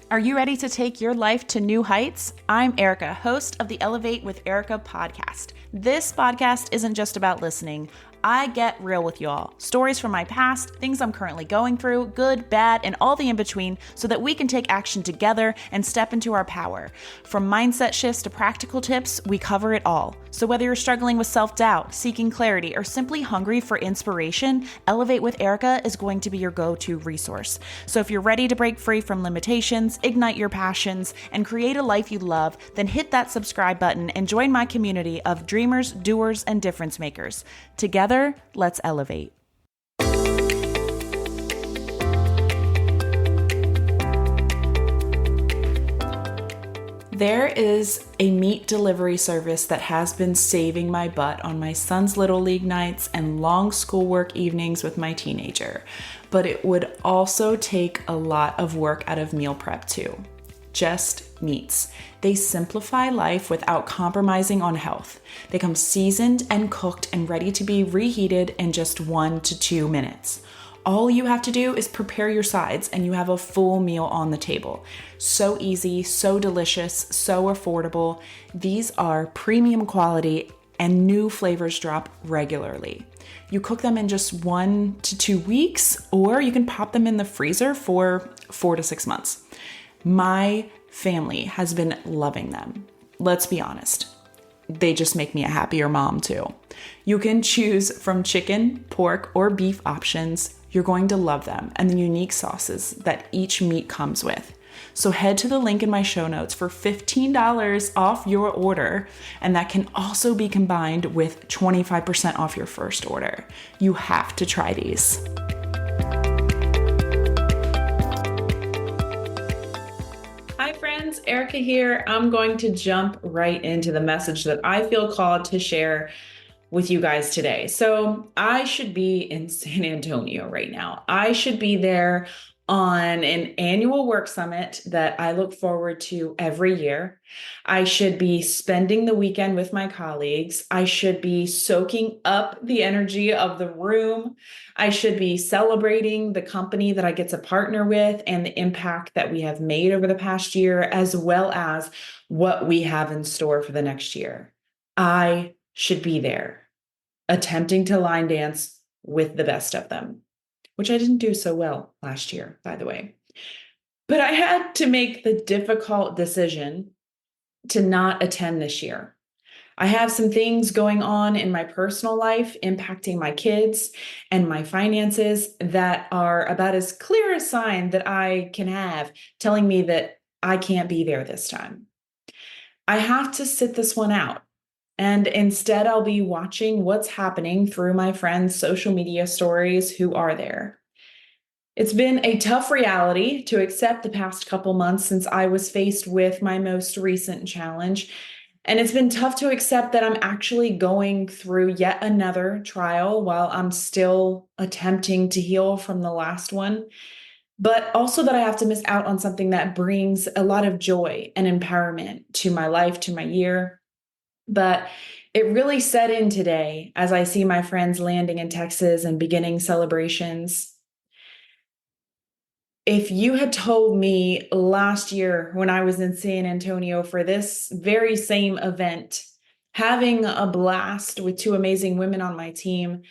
Are you ready to take your life to new heights? I'm Erica, host of the Elevate with Erica podcast. This podcast isn't just about listening. I get real with y'all. Stories from my past, things I'm currently going through, good, bad, and all the in between, so that we can take action together and step into our power. From mindset shifts to practical tips, we cover it all. So whether you're struggling with self-doubt, seeking clarity, or simply hungry for inspiration, Elevate with Erica is going to be your go-to resource. So if you're ready to break free from limitations, ignite your passions, and create a life you love, then hit that subscribe button and join my community of dreamers, doers, and difference makers. Together, let's elevate. There is a meat delivery service that has been saving my butt on my son's Little League nights and long schoolwork evenings with my teenager, but it would also take a lot of work out of meal prep too. Just meats. They simplify life without compromising on health. They come seasoned and cooked and ready to be reheated in just 1 to 2 minutes. All you have to do is prepare your sides and you have a full meal on the table. So easy, so delicious, so affordable. These are premium quality and new flavors drop regularly. You cook them in just 1 to 2 weeks, or you can pop them in the freezer for 4 to 6 months. My family has been loving them. Let's be honest. They just make me a happier mom too. You can choose from chicken, pork, or beef options. You're going to love them and the unique sauces that each meat comes with. So head to the link in my show notes for $15 off your order, and that can also be combined with 25% off your first order. You have to try these. Hi friends, Erica here. I'm going to jump right into the message that I feel called to share with you guys today. So I should be in San Antonio right now. I should be there on an annual work summit that I look forward to every year. I should be spending the weekend with my colleagues. I should be soaking up the energy of the room. I should be celebrating the company that I get to partner with and the impact that we have made over the past year, as well as what we have in store for the next year. I should be there, attempting to line dance with the best of them, which I didn't do so well last year, by the way. But I had to make the difficult decision to not attend this year. I have some things going on in my personal life impacting my kids and my finances that are about as clear a sign that I can have telling me that I can't be there this time. I have to sit this one out. And instead, I'll be watching what's happening through my friends' social media stories who are there. It's been a tough reality to accept the past couple months since I was faced with my most recent challenge. And it's been tough to accept that I'm actually going through yet another trial while I'm still attempting to heal from the last one. But also that I have to miss out on something that brings a lot of joy and empowerment to my life, to my year. But it really set in today as I see my friends landing in Texas and beginning celebrations. If you had told me last year when I was in San Antonio for this very same event, having a blast with 2 amazing women on my team,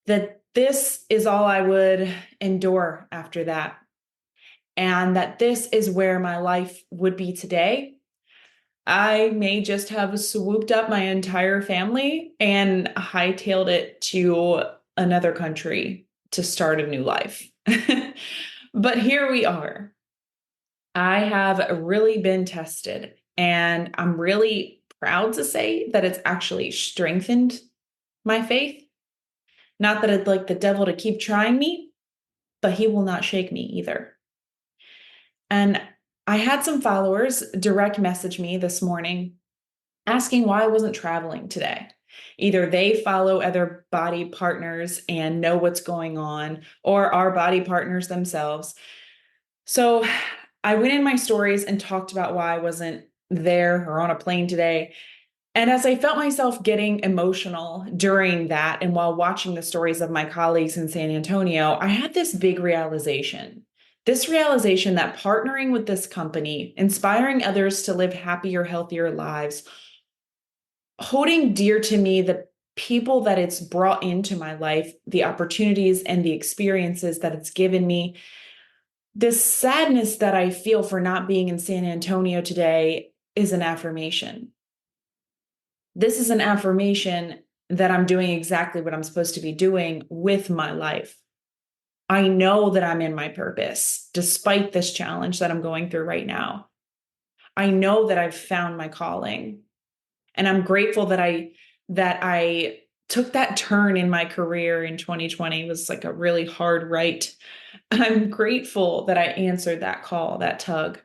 that this is all I would endure after that, and that this is where my life would be today, I may just have swooped up my entire family and hightailed it to another country to start a new life. But here we are. I have really been tested, and I'm really proud to say that it's actually strengthened my faith. Not that I'd like the devil to keep trying me, but he will not shake me either. And I had some followers direct message me this morning asking why I wasn't traveling today. Either they follow other body partners and know what's going on, or are body partners themselves. So I went in my stories and talked about why I wasn't there or on a plane today. And as I felt myself getting emotional during that, and while watching the stories of my colleagues in San Antonio, I had this big realization This realization that partnering with this company, inspiring others to live happier, healthier lives, holding dear to me the people that it's brought into my life, the opportunities and the experiences that it's given me, this sadness that I feel for not being in San Antonio today is an affirmation. This is an affirmation that I'm doing exactly what I'm supposed to be doing with my life. I know that I'm in my purpose, despite this challenge that I'm going through right now. I know that I've found my calling. And I'm grateful that I took that turn in my career in 2020. It was like a really hard right. I'm grateful that I answered that call, that tug.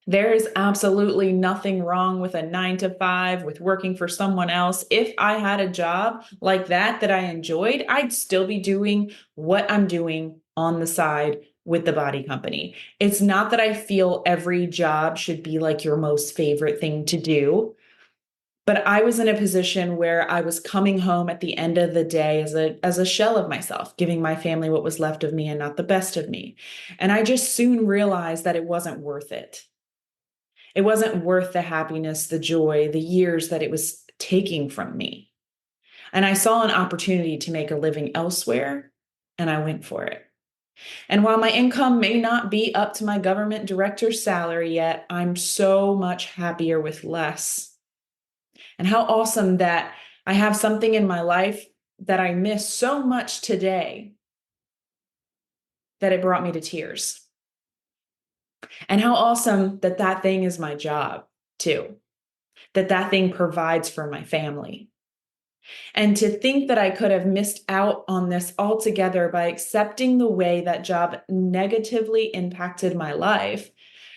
There is absolutely nothing wrong with a 9 to 5, with working for someone else. If I had a job like that I enjoyed, I'd still be doing what I'm doing on the side with the body company. It's not that I feel every job should be like your most favorite thing to do, but I was in a position where I was coming home at the end of the day as a shell of myself, giving my family what was left of me and not the best of me. And I just soon realized that it wasn't worth it. It wasn't worth the happiness, the joy, the years that it was taking from me. And I saw an opportunity to make a living elsewhere, and I went for it. And while my income may not be up to my government director's salary yet, I'm so much happier with less. And how awesome that I have something in my life that I miss so much today that it brought me to tears. And how awesome that that thing is my job too, that that thing provides for my family. And to think that I could have missed out on this altogether by accepting the way that job negatively impacted my life,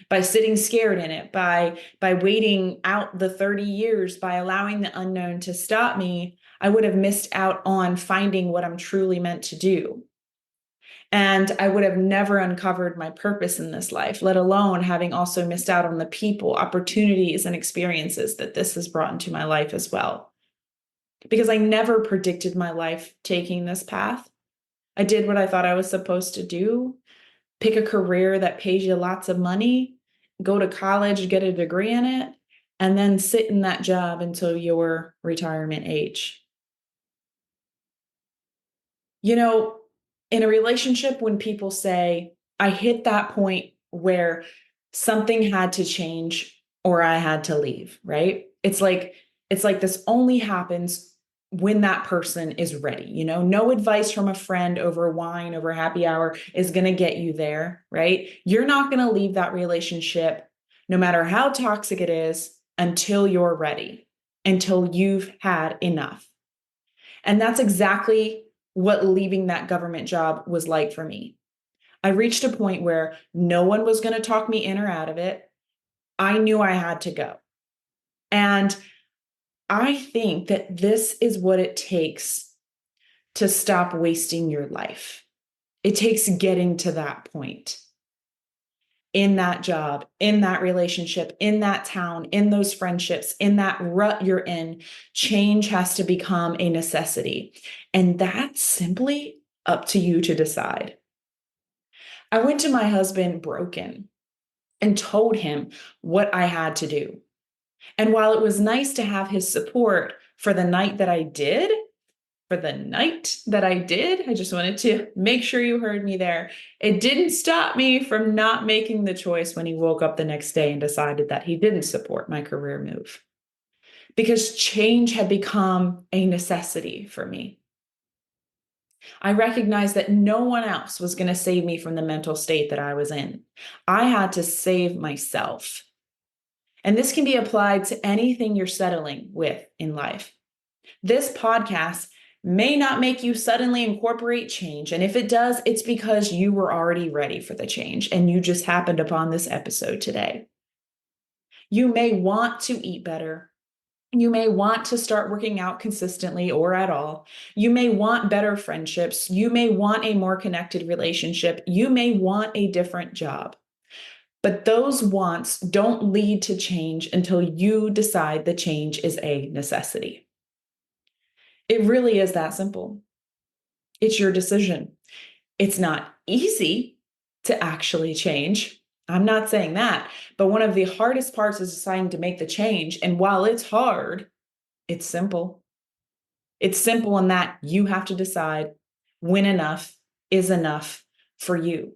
by sitting scared in it, by waiting out the 30 years, by allowing the unknown to stop me, I would have missed out on finding what I'm truly meant to do. And I would have never uncovered my purpose in this life, let alone having also missed out on the people, opportunities, and experiences that this has brought into my life as well. Because I never predicted my life taking this path. I did what I thought I was supposed to do, pick a career that pays you lots of money, go to college, get a degree in it, and then sit in that job until your retirement age. You know, in a relationship, when people say, I hit that point where something had to change or I had to leave, right? It's like this only happens when that person is ready. No advice from a friend over wine, over happy hour is going to get you there, right? You're not going to leave that relationship, no matter how toxic it is, until you're ready, until you've had enough. And that's exactly what leaving that government job was like for me. I reached a point where no one was going to talk me in or out of it. I knew I had to go. And I think that this is what it takes to stop wasting your life. It takes getting to that point in that job, in that relationship, in that town, in those friendships, in that rut you're in. Change has to become a necessity. And that's simply up to you to decide. I went to my husband broken and told him what I had to do. And while it was nice to have his support for the night that I did, I just wanted to make sure you heard me there. It didn't stop me from not making the choice when he woke up the next day and decided that he didn't support my career move, because change had become a necessity for me. I recognized that no one else was going to save me from the mental state that I was in. I had to save myself. And this can be applied to anything you're settling with in life. This podcast may not make you suddenly incorporate change. And if it does, it's because you were already ready for the change and you just happened upon this episode today. You may want to eat better. You may want to start working out consistently or at all. You may want better friendships. You may want a more connected relationship. You may want a different job. But those wants don't lead to change until you decide the change is a necessity. It really is that simple. It's your decision. It's not easy, to actually change. I'm not saying that, but one of the hardest parts is deciding to make the change. And while it's hard, it's simple. It's simple in that you have to decide when enough is enough for you.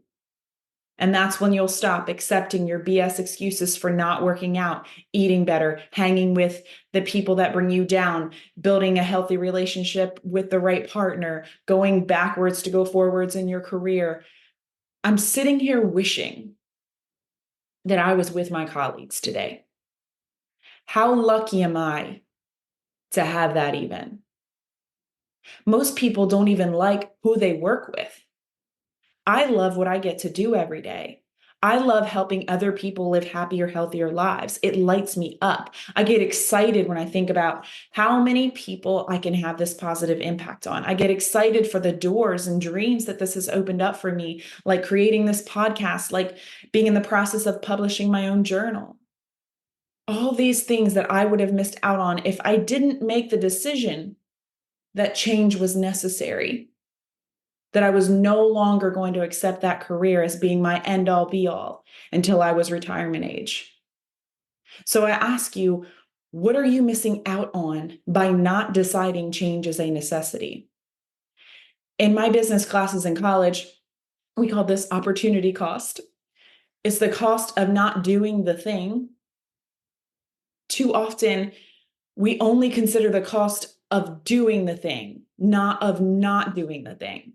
And that's when you'll stop accepting your BS excuses for not working out, eating better, hanging with the people that bring you down, building a healthy relationship with the right partner, going backwards to go forwards in your career. I'm sitting here wishing that I was with my colleagues today. How lucky am I to have that even? Most people don't even like who they work with. I love what I get to do every day. I love helping other people live happier, healthier lives. It lights me up. I get excited when I think about how many people I can have this positive impact on. I get excited for the doors and dreams that this has opened up for me, like creating this podcast, like being in the process of publishing my own journal. All these things that I would have missed out on if I didn't make the decision that change was necessary, that I was no longer going to accept that career as being my end all be all until I was retirement age. So I ask you, what are you missing out on by not deciding change is a necessity? In my business classes in college, we call this opportunity cost. It's the cost of not doing the thing. Too often, we only consider the cost of doing the thing, not of not doing the thing.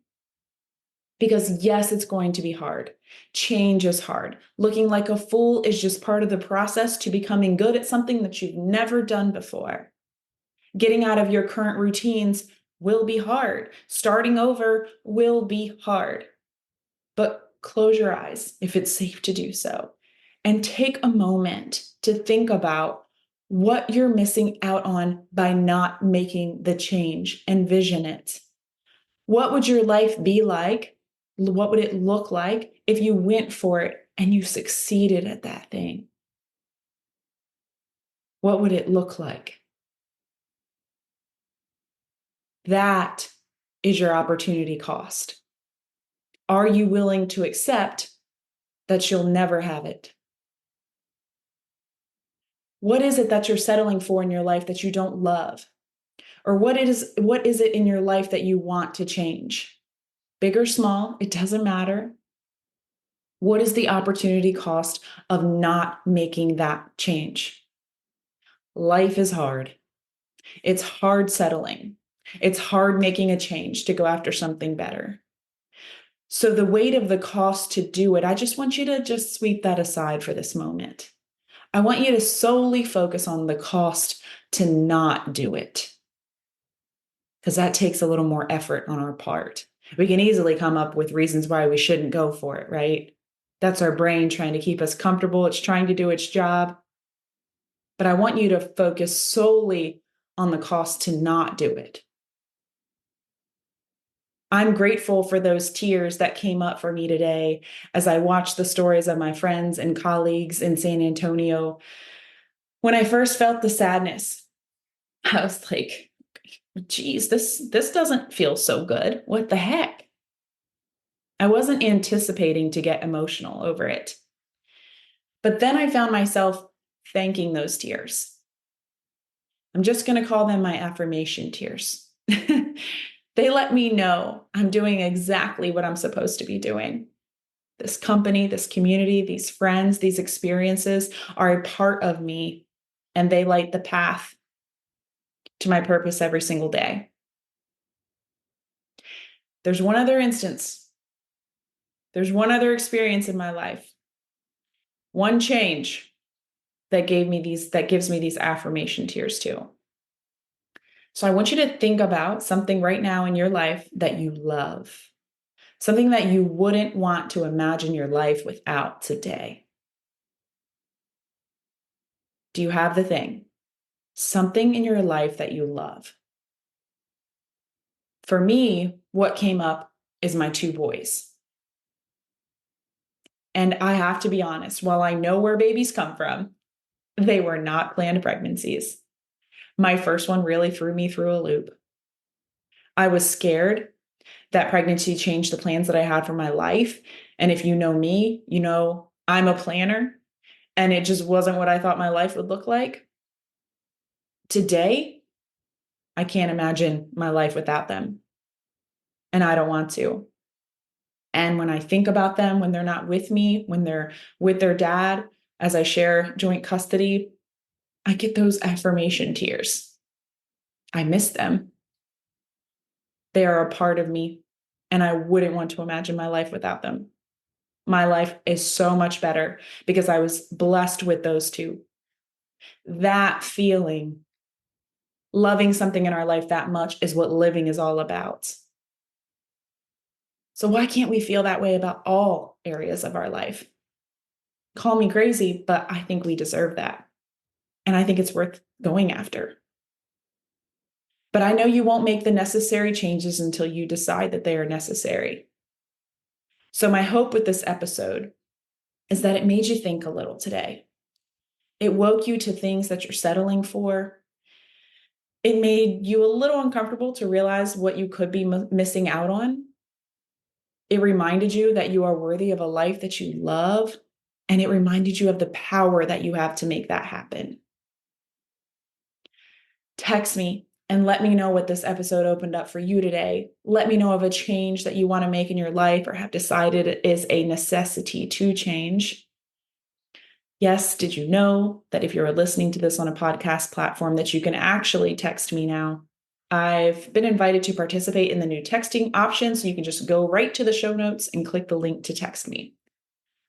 Because yes, it's going to be hard. Change is hard. Looking like a fool is just part of the process to becoming good at something that you've never done before. Getting out of your current routines will be hard. Starting over will be hard. But close your eyes if it's safe to do so, and take a moment to think about what you're missing out on by not making the change. Envision it. What would your life be like? What would it look like if you went for it and you succeeded at that thing? What would it look like? That is your opportunity cost. Are you willing to accept that you'll never have it? What is it that you're settling for in your life that you don't love? Or what is it in your life that you want to change? Big or small, it doesn't matter. What is the opportunity cost of not making that change? Life is hard. It's hard settling. It's hard making a change to go after something better. So the weight of the cost to do it, I just want you to just sweep that aside for this moment. I want you to solely focus on the cost to not do it, because that takes a little more effort on our part. We can easily come up with reasons why we shouldn't go for it, right? That's our brain trying to keep us comfortable. It's trying to do its job. But I want you to focus solely on the cost to not do it. I'm grateful for those tears that came up for me today as I watched the stories of my friends and colleagues in San Antonio. When I first felt the sadness, I was like, geez, this doesn't feel so good. What the heck? I wasn't anticipating to get emotional over it. But then I found myself thanking those tears. I'm just going to call them my affirmation tears. They let me know I'm doing exactly what I'm supposed to be doing. This company, this community, these friends, these experiences are a part of me, and they light the path to my purpose every single day. There's one other instance. There's one other experience in my life. One change that gives me these affirmation tears too. So I want you to think about something right now in your life that you love, something that you wouldn't want to imagine your life without today. Do you have the thing? Something in your life that you love. For me, what came up is my two boys. And I have to be honest, while I know where babies come from, they were not planned pregnancies. My first one really threw me through a loop. I was scared that pregnancy changed the plans that I had for my life. And if you know me, you know I'm a planner and it just wasn't what I thought my life would look like. Today, I can't imagine my life without them. And I don't want to. And when I think about them, when they're not with me, when they're with their dad, as I share joint custody, I get those affirmation tears. I miss them. They are a part of me, and I wouldn't want to imagine my life without them. My life is so much better because I was blessed with those two. That feeling, loving something in our life that much, is what living is all about. So, why can't we feel that way about all areas of our life? Call me crazy, but I think we deserve that. And I think it's worth going after. But I know you won't make the necessary changes until you decide that they are necessary. So, my hope with this episode is that it made you think a little today. It woke you to things that you're settling for. It made you a little uncomfortable to realize what you could be missing out on. It reminded you that you are worthy of a life that you love. And it reminded you of the power that you have to make that happen. Text me and let me know what this episode opened up for you today. Let me know of a change that you want to make in your life or have decided it is a necessity to change. Yes, did you know that if you're listening to this on a podcast platform that you can actually text me now? I've been invited to participate in the new texting option, so you can just go right to the show notes and click the link to text me.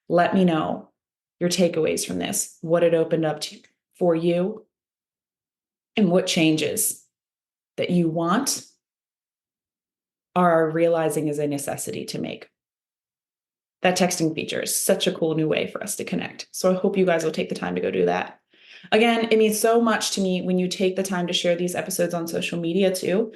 Let me know your takeaways from this, what it opened up to for you, and what changes that you want are realizing is a necessity to make. That texting feature is such a cool new way for us to connect. So I hope you guys will take the time to go do that. Again, it means so much to me when you take the time to share these episodes on social media too.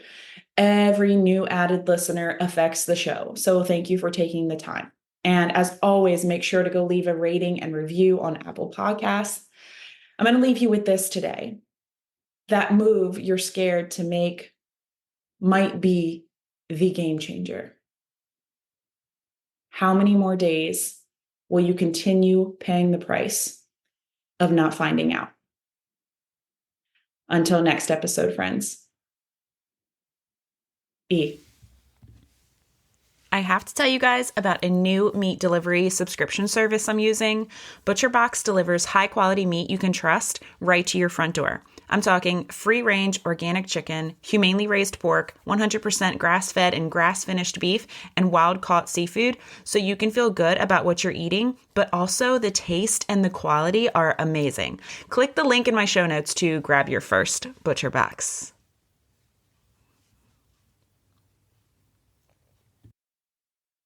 Every new added listener affects the show. So thank you for taking the time. And as always, make sure to go leave a rating and review on Apple Podcasts. I'm going to leave you with this today. That move you're scared to make might be the game changer. How many more days will you continue paying the price of not finding out? Until next episode, friends. E. I have to tell you guys about a new meat delivery subscription service I'm using. ButcherBox delivers high-quality meat you can trust right to your front door. I'm talking free-range organic chicken, humanely raised pork, 100% grass-fed and grass-finished beef, and wild-caught seafood, so you can feel good about what you're eating, but also the taste and the quality are amazing. Click the link in my show notes to grab your first ButcherBox.